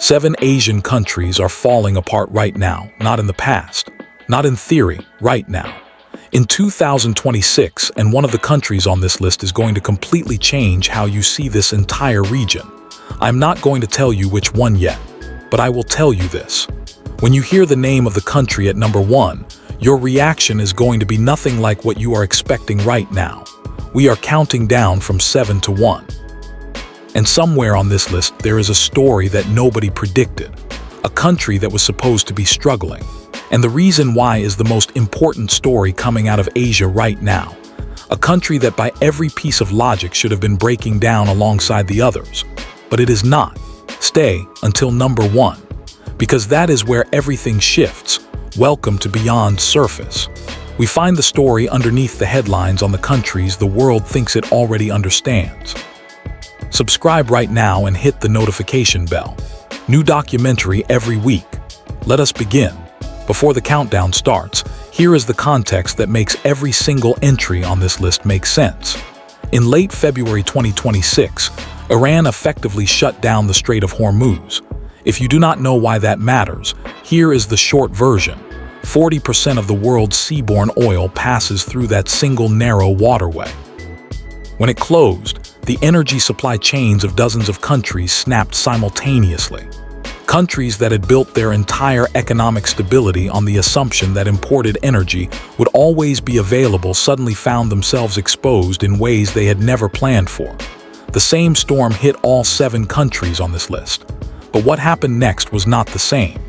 7 Asian countries are falling apart right now, not in the past, not in theory, right now. In 2026, and one of the countries on this list is going to completely change how you see this entire region. I'm not going to tell you which one yet, but I will tell you this. When you hear the name of the country at number 1, your reaction is going to be nothing like what you are expecting right now. We are counting down from 7 to 1. And somewhere on this list, there is a story that nobody predicted. A country that was supposed to be struggling. And the reason why is the most important story coming out of Asia right now. A country that by every piece of logic should have been breaking down alongside the others. But it is not. Stay until number 1. Because that is where everything shifts. Welcome to Beyond Surface. We find the story underneath the headlines on the countries the world thinks it already understands. Subscribe right now and hit the notification bell. New documentary every week. Let us begin. Before the countdown starts, here is the context that makes every single entry on this list make sense. In late February 2026, Iran effectively shut down the Strait of Hormuz. If you do not know why that matters, here is the short version. 40% of the world's seaborne oil passes through that single narrow waterway. When it closed, the energy supply chains of dozens of countries snapped simultaneously. Countries that had built their entire economic stability on the assumption that imported energy would always be available suddenly found themselves exposed in ways they had never planned for. The same storm hit all 7 countries on this list. But what happened next was not the same.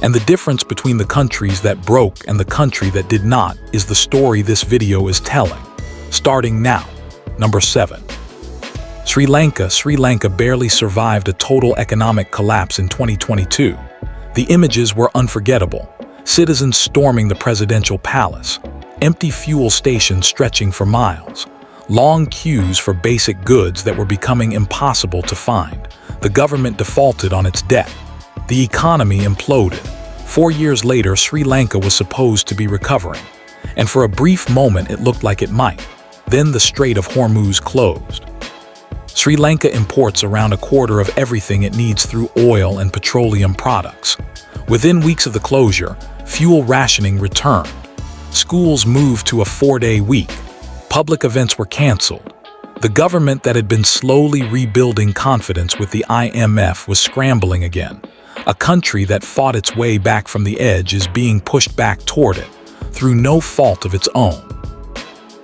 And the difference between the countries that broke and the country that did not is the story this video is telling. Starting now. Number 7. Sri Lanka. Sri Lanka barely survived a total economic collapse in 2022. The images were unforgettable. Citizens storming the presidential palace. Empty fuel stations stretching for miles. Long queues for basic goods that were becoming impossible to find. The government defaulted on its debt. The economy imploded. 4 years later, Sri Lanka was supposed to be recovering. And for a brief moment, it looked like it might. Then the Strait of Hormuz closed. Sri Lanka imports around a quarter of everything it needs through oil and petroleum products. Within weeks of the closure, fuel rationing returned. Schools moved to a 4-day week. Public events were canceled. The government that had been slowly rebuilding confidence with the IMF was scrambling again. A country that fought its way back from the edge is being pushed back toward it, through no fault of its own.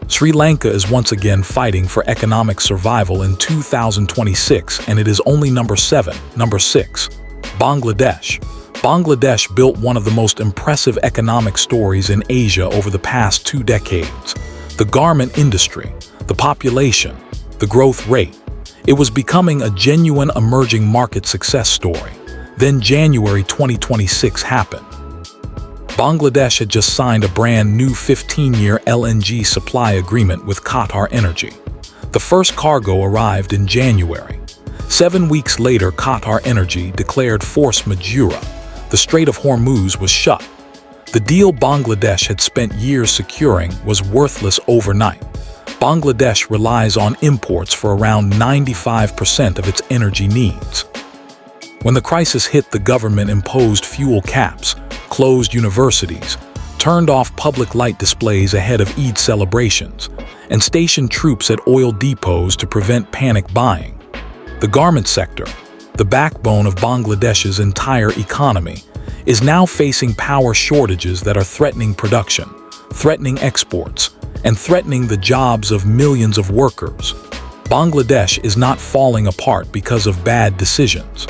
Sri Lanka is once again fighting for economic survival in 2026, and it is only number 7. Number 6. Bangladesh. Bangladesh built one of the most impressive economic stories in Asia over the past 2 decades. The garment industry, the population, the growth rate. It was becoming a genuine emerging market success story. Then January 2026 happened. Bangladesh had just signed a brand new 15-year LNG supply agreement with Qatar Energy. The first cargo arrived in January. 7 weeks later, Qatar Energy declared force majeure. The Strait of Hormuz was shut. The deal Bangladesh had spent years securing was worthless overnight. Bangladesh relies on imports for around 95% of its energy needs. When the crisis hit, the government imposed fuel caps, closed universities, turned off public light displays ahead of Eid celebrations, and stationed troops at oil depots to prevent panic buying. The garment sector, the backbone of Bangladesh's entire economy, is now facing power shortages that are threatening production, threatening exports, and threatening the jobs of millions of workers. Bangladesh is not falling apart because of bad decisions.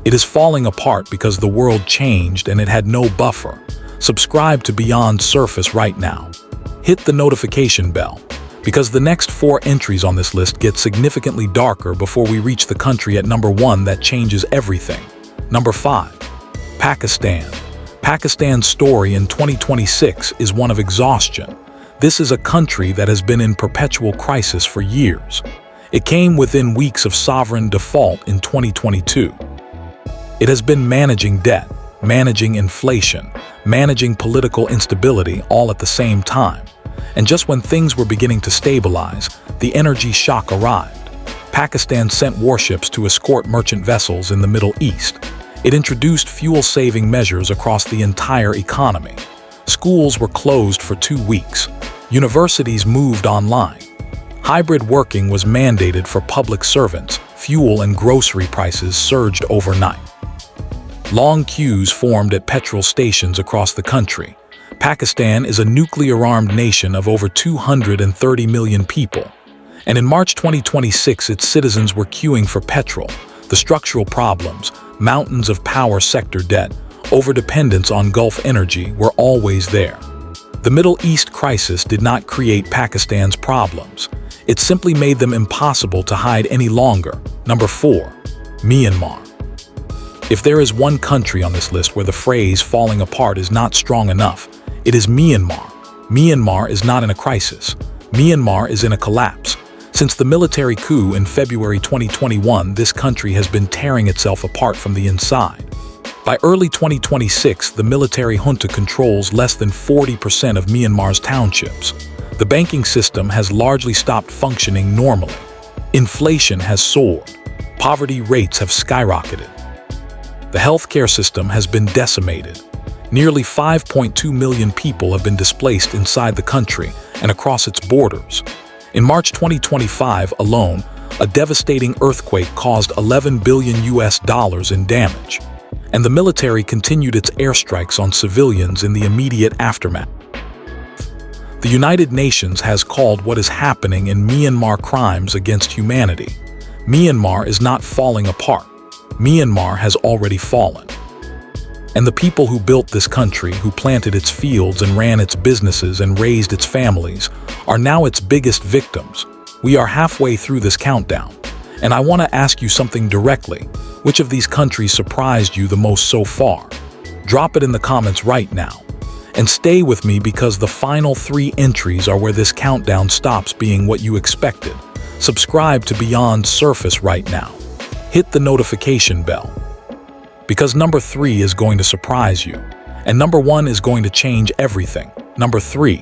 It is falling apart because the world changed and it had no buffer. Subscribe to Beyond Surface right now. Hit the notification bell, because the next 4 entries on this list get significantly darker before we reach the country at number 1 that changes everything. Number 5. Pakistan. Pakistan's story in 2026 is one of exhaustion. This is a country that has been in perpetual crisis for years. It came within weeks of sovereign default in 2022. It has been managing debt, managing inflation, managing political instability all at the same time. And just when things were beginning to stabilize, the energy shock arrived. Pakistan sent warships to escort merchant vessels in the Middle East. It introduced fuel-saving measures across the entire economy. Schools were closed for 2 weeks. Universities moved online. Hybrid working was mandated for public servants. Fuel and grocery prices surged overnight. Long queues formed at petrol stations across the country. Pakistan is a nuclear-armed nation of over 230 million people. And in March 2026, its citizens were queuing for petrol. The structural problems, mountains of power sector debt, overdependence on Gulf energy were always there. The Middle East crisis did not create Pakistan's problems. It simply made them impossible to hide any longer. Number 4. Myanmar. If there is one country on this list where the phrase falling apart is not strong enough, it is Myanmar. Myanmar is not in a crisis. Myanmar is in a collapse. Since the military coup in February 2021, this country has been tearing itself apart from the inside. By early 2026, the military junta controls less than 40% of Myanmar's townships. The banking system has largely stopped functioning normally. Inflation has soared. Poverty rates have skyrocketed. The healthcare system has been decimated. Nearly 5.2 million people have been displaced inside the country and across its borders. In March 2025 alone, a devastating earthquake caused $11 billion in damage, and the military continued its airstrikes on civilians in the immediate aftermath. The United Nations has called what is happening in Myanmar crimes against humanity. Myanmar is not falling apart. Myanmar has already fallen. And the people who built this country, who planted its fields and ran its businesses and raised its families, are now its biggest victims. We are halfway through this countdown, and I want to ask you something directly. Which of these countries surprised you the most so far? Drop it in the comments right now. And stay with me because the final 3 entries are where this countdown stops being what you expected. Subscribe to Beyond Surface right now. Hit the notification bell. Because number 3 is going to surprise you, and number 1 is going to change everything. Number 3,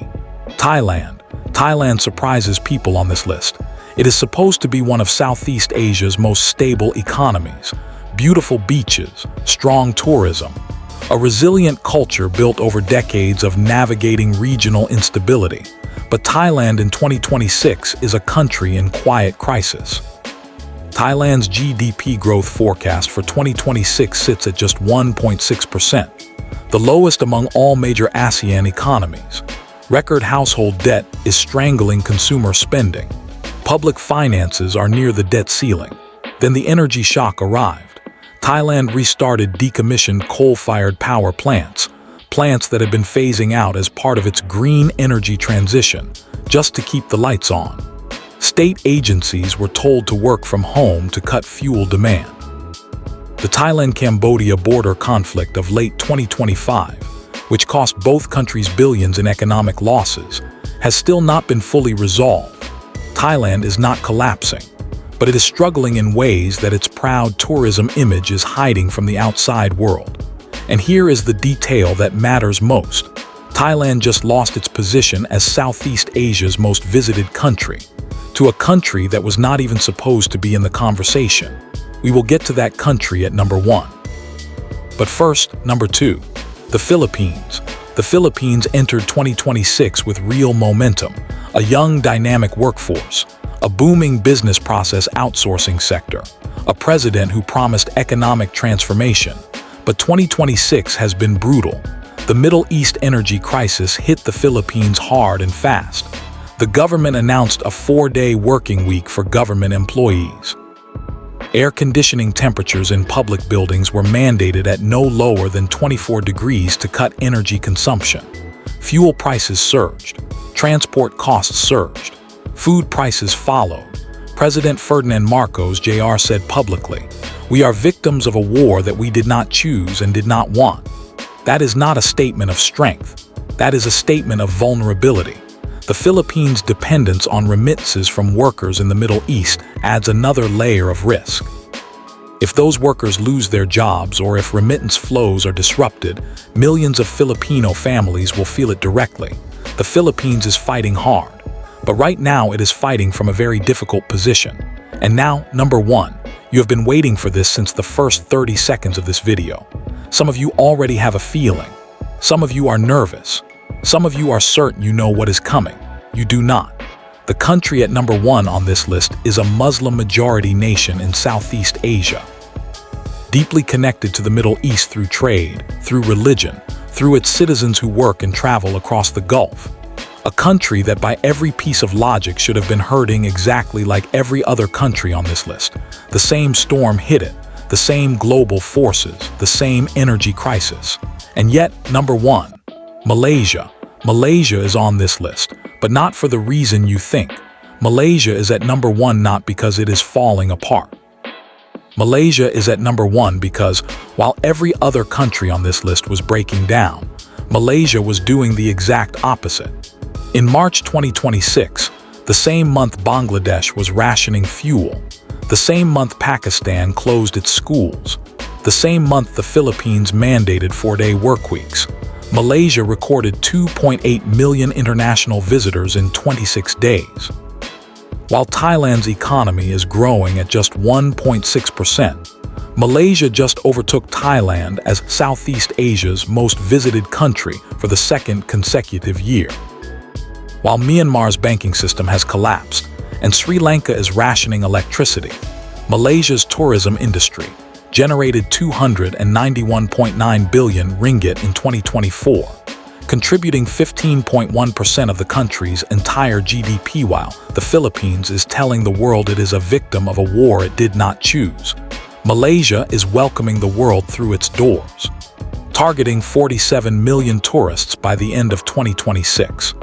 Thailand. Thailand surprises people on this list. It is supposed to be one of Southeast Asia's most stable economies. Beautiful beaches, strong tourism, a resilient culture built over decades of navigating regional instability. But Thailand in 2026 is a country in quiet crisis. Thailand's GDP growth forecast for 2026 sits at just 1.6%, the lowest among all major ASEAN economies. Record household debt is strangling consumer spending. Public finances are near the debt ceiling. Then the energy shock arrived. Thailand restarted decommissioned coal-fired power plants that had been phasing out as part of its green energy transition, just to keep the lights on. State agencies were told to work from home to cut fuel demand. The Thailand-Cambodia border conflict of late 2025, which cost both countries billions in economic losses, has still not been fully resolved. Thailand is not collapsing, but it is struggling in ways that its proud tourism image is hiding from the outside world. And here is the detail that matters most. Thailand just lost its position as Southeast Asia's most visited country, to a country that was not even supposed to be in the conversation. We will get to that country at number 1. But first, number 2, the Philippines. The Philippines entered 2026 with real momentum, a young, dynamic workforce, a booming business process outsourcing sector, a president who promised economic transformation. But 2026 has been brutal. The Middle East energy crisis hit the Philippines hard and fast. The government announced a 4-day working week for government employees. Air conditioning temperatures in public buildings were mandated at no lower than 24 degrees to cut energy consumption. Fuel prices surged. Transport costs surged. Food prices followed. President Ferdinand Marcos Jr. said publicly, "We are victims of a war that we did not choose and did not want." That is not a statement of strength. That is a statement of vulnerability. The Philippines' dependence on remittances from workers in the Middle East adds another layer of risk. If those workers lose their jobs or if remittance flows are disrupted, millions of Filipino families will feel it directly. The Philippines is fighting hard, but right now it is fighting from a very difficult position. And now, number 1. You have been waiting for this since the first 30 seconds of this video. Some of you already have a feeling. Some of you are nervous. Some of you are certain you know what is coming. You do not. The country at number 1 on this list is a Muslim-majority nation in Southeast Asia. Deeply connected to the Middle East through trade, through religion, through its citizens who work and travel across the Gulf. A country that by every piece of logic should have been hurting exactly like every other country on this list. The same storm hit it, the same global forces, the same energy crisis. And yet, number 1, Malaysia. Malaysia is on this list, but not for the reason you think. Malaysia is at number 1 not because it is falling apart. Malaysia is at number 1 because, while every other country on this list was breaking down, Malaysia was doing the exact opposite. In March 2026, the same month Bangladesh was rationing fuel, the same month Pakistan closed its schools, the same month the Philippines mandated 4-day workweeks, Malaysia recorded 2.8 million international visitors in 26 days. While Thailand's economy is growing at just 1.6%, Malaysia just overtook Thailand as Southeast Asia's most visited country for the second consecutive year. While Myanmar's banking system has collapsed and Sri Lanka is rationing electricity, Malaysia's tourism industry generated 291.9 billion ringgit in 2024, contributing 15.1% of the country's entire GDP, while the Philippines is telling the world it is a victim of a war it did not choose. Malaysia is welcoming the world through its doors, targeting 47 million tourists by the end of 2026.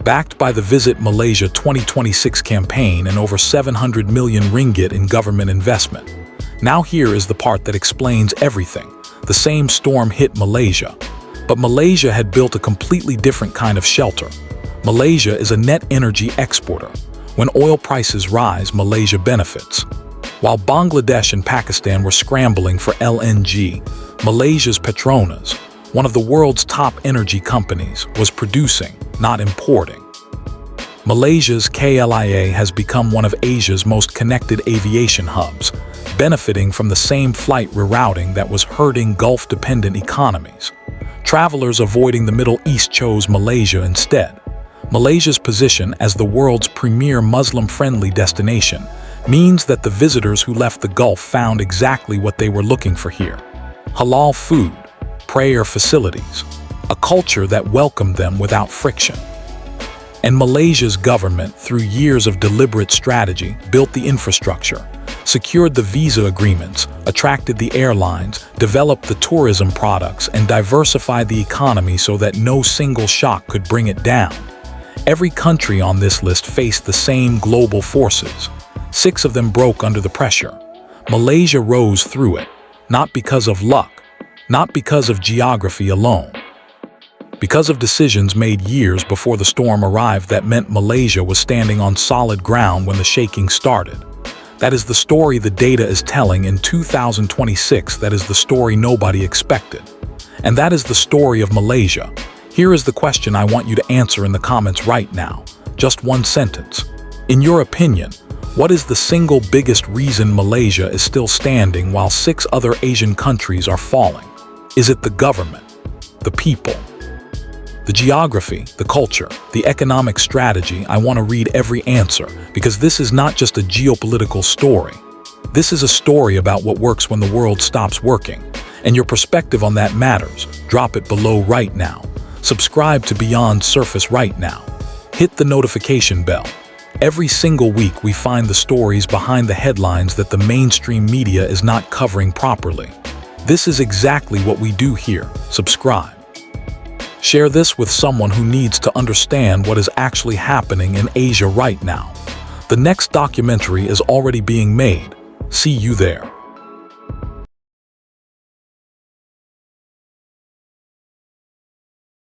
Backed by the Visit Malaysia 2026 campaign and over 700 million ringgit in government investment. Now here is the part that explains everything. The same storm hit Malaysia, but Malaysia had built a completely different kind of shelter. Malaysia is a net energy exporter. When oil prices rise, Malaysia benefits. While Bangladesh and Pakistan were scrambling for LNG, Malaysia's Petronas, one of the world's top energy companies, was producing, not importing. Malaysia's KLIA has become one of Asia's most connected aviation hubs, benefiting from the same flight rerouting that was hurting Gulf-dependent economies. Travelers avoiding the Middle East chose Malaysia instead. Malaysia's position as the world's premier Muslim-friendly destination means that the visitors who left the Gulf found exactly what they were looking for here: halal food, prayer facilities, a culture that welcomed them without friction. And Malaysia's government, through years of deliberate strategy, built the infrastructure, secured the visa agreements, attracted the airlines, developed the tourism products, and diversified the economy so that no single shock could bring it down. Every country on this list faced the same global forces. 6 of them broke under the pressure. Malaysia rose through it, not because of luck, not because of geography alone. Because of decisions made years before the storm arrived that meant Malaysia was standing on solid ground when the shaking started. That is the story the data is telling in 2026. That is the story nobody expected. And that is the story of Malaysia. Here is the question I want you to answer in the comments right now. Just one sentence. In your opinion, what is the single biggest reason Malaysia is still standing while 6 other Asian countries are falling? Is it the government, the people, the geography, the culture, the economic strategy? I want to read every answer because this is not just a geopolitical story. This is a story about what works when the world stops working. And your perspective on that matters. Drop it below right now. Subscribe to Beyond Surface right now. Hit the notification bell. Every single week we find the stories behind the headlines that the mainstream media is not covering properly. This is exactly what we do here. Subscribe. Share this with someone who needs to understand what is actually happening in Asia right now. The next documentary is already being made. See you there.